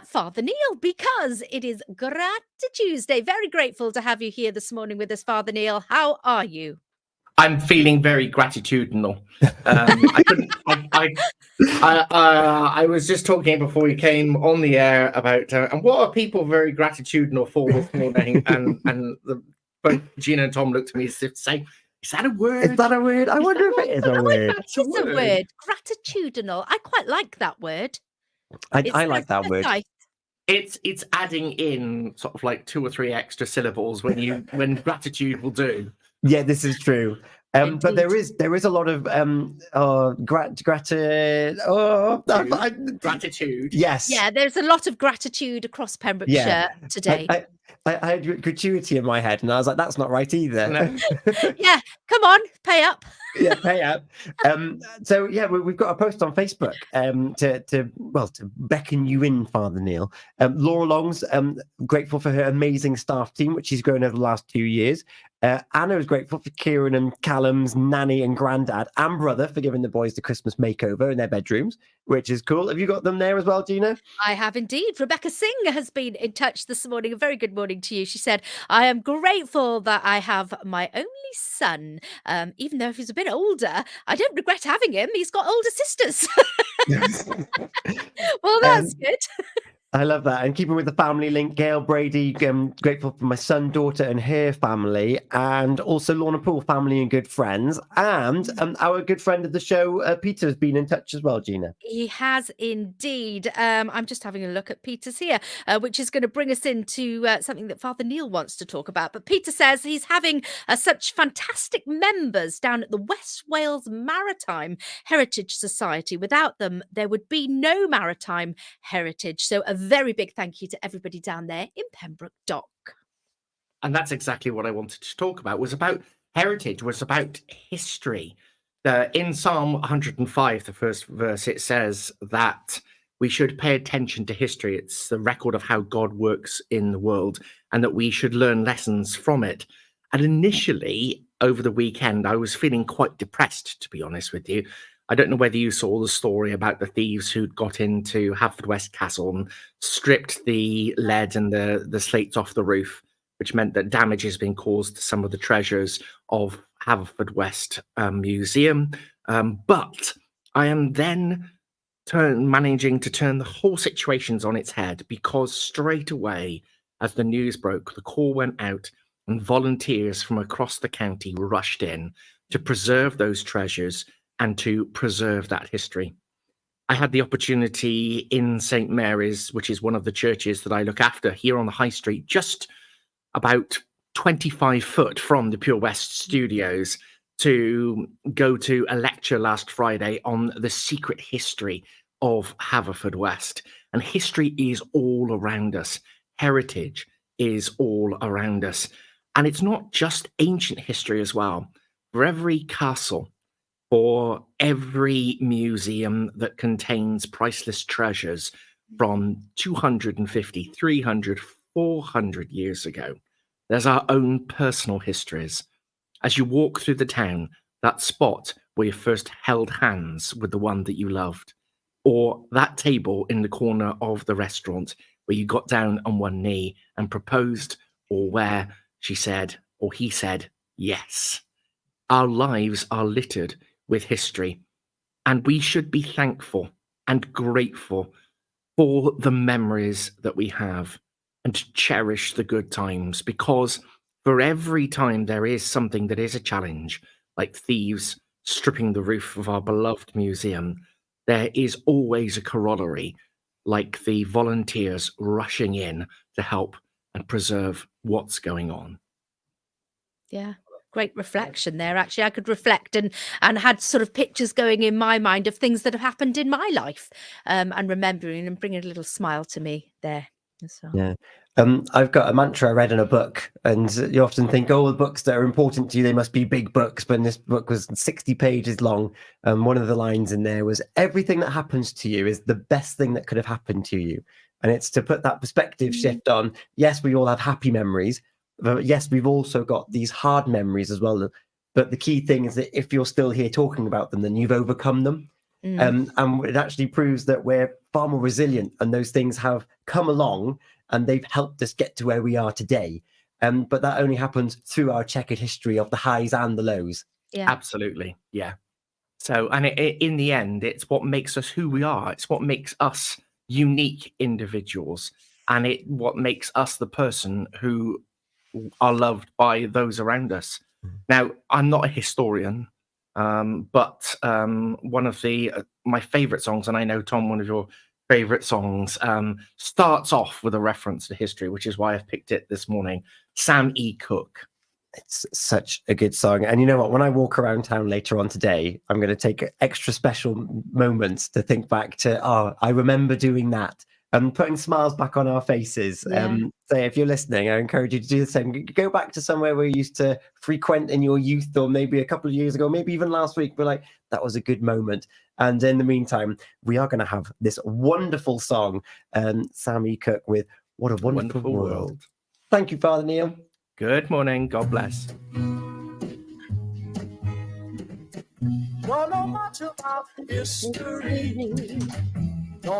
Father Neil, because it is Grati-Tuesday. Very grateful to have you here this morning with us, Father Neil. How are you? I'm feeling very gratitudinal. I couldn't. I was just talking before we came on the air about and what are people very gratitudinal for this morning? Both Gina and Tom looked at me as if to say, "Is that a word? Is that a word? I wonder if it is a word. It's a word. Gratitudinal. I quite like that word. I like that word. It's adding in sort of like 2 or 3 extra syllables when gratitude will do. Yeah, this is true. But there is a lot of gratitude. Yes. Yeah, there's a lot of gratitude across Pembrokeshire today. I had gratuity in my head, and I was like, "That's not right either." No. Yeah, come on, pay up. Yeah, pay up. So yeah, we've got a post on Facebook to beckon you in, Father Neil. Laura Long's grateful for her amazing staff team, which she's grown over the last 2 years. Anna is grateful for Kieran and Callum's nanny and granddad and brother for giving the boys the Christmas makeover in their bedrooms, which is cool. Have you got them there as well, Gina? I have indeed. Rebecca Singh has been in touch this morning. A very good morning to you. She said, I am grateful that I have my only son. Even though he's a bit older, I don't regret having him. He's got older sisters. Well, that's good. I love that. And keeping with the family link, Gail Brady, grateful for my son, daughter, and her family, and also Lorna Poole, family and good friends. And our good friend of the show, Peter, has been in touch as well, Gina. He has indeed. I'm just having a look at Peter's here, which is going to bring us into something that Father Neil wants to talk about. But Peter says he's having such fantastic members down at the West Wales Maritime Heritage Society. Without them, there would be no maritime heritage. So a very big thank you to everybody down there in Pembroke Dock. And that's exactly what I wanted to talk about. Was about heritage, was about history. In Psalm 105, the first verse, it says that we should pay attention to history. It's the record of how God works in the world, and that we should learn lessons from it. And initially, over the weekend, I was feeling quite depressed, to be honest with you. I don't know whether you saw the story about the thieves who'd got into Haverfordwest Castle and stripped the lead and the slates off the roof, which meant that damage has been caused to some of the treasures of Haverfordwest Museum. But I am then managing to turn the whole situations on its head, because straight away, as the news broke, the call went out and volunteers from across the county rushed in to preserve those treasures and to preserve that history. I had the opportunity in St. Mary's, which is one of the churches that I look after here on the High Street, just about 25 foot from the Pure West studios, to go to a lecture last Friday on the secret history of Haverfordwest. And history is all around us. Heritage is all around us. And it's not just ancient history as well. For every castle, for every museum that contains priceless treasures from 250, 300, 400 years ago, there's our own personal histories. As you walk through the town, that spot where you first held hands with the one that you loved, or that table in the corner of the restaurant where you got down on one knee and proposed, or where she said, or he said, yes. Our lives are littered with history, and we should be thankful and grateful for the memories that we have, and cherish the good times, because for every time there is something that is a challenge, like thieves stripping the roof of our beloved museum, there is always a corollary, like the volunteers rushing in to help and preserve what's going on. Yeah. Great reflection there. Actually, I could reflect and had sort of pictures going in my mind of things that have happened in my life, and remembering and bringing a little smile to me there as well. Yeah. I've got a mantra I read in a book, and you often think, oh, the books that are important to you, they must be big books, but this book was 60 pages long. One of the lines in there was, everything that happens to you is the best thing that could have happened to you. And it's to put that perspective shift on, yes, we all have happy memories, but yes, we've also got these hard memories as well. But the key thing is that if you're still here talking about them, then you've overcome them. And it actually proves that we're far more resilient, and those things have come along and they've helped us get to where we are today. But that only happens through our checkered history of the highs and the lows. Yeah. Absolutely. Yeah. So, and in the end, it's what makes us who we are. It's what makes us unique individuals, and what makes us the person who are loved by those around us. Now, I'm not a historian, but one of my favorite songs, and I know, Tom, one of your favorite songs, starts off with a reference to history, which is why I've picked it this morning. Sam E. Cooke. It's such a good song. And you know what? When I walk around town later on today, I'm going to take extra special moments to think back to, I remember doing that, and putting smiles back on our faces. Yeah. So if you're listening, I encourage you to do the same. Go back to somewhere where you used to frequent in your youth, or maybe a couple of years ago, maybe even last week, but like, that was a good moment. And in the meantime, we are going to have this wonderful song, Sam E. Cooke with What a Wonderful World. Thank you, Father Neil. Good morning. God bless. Don't know much about history.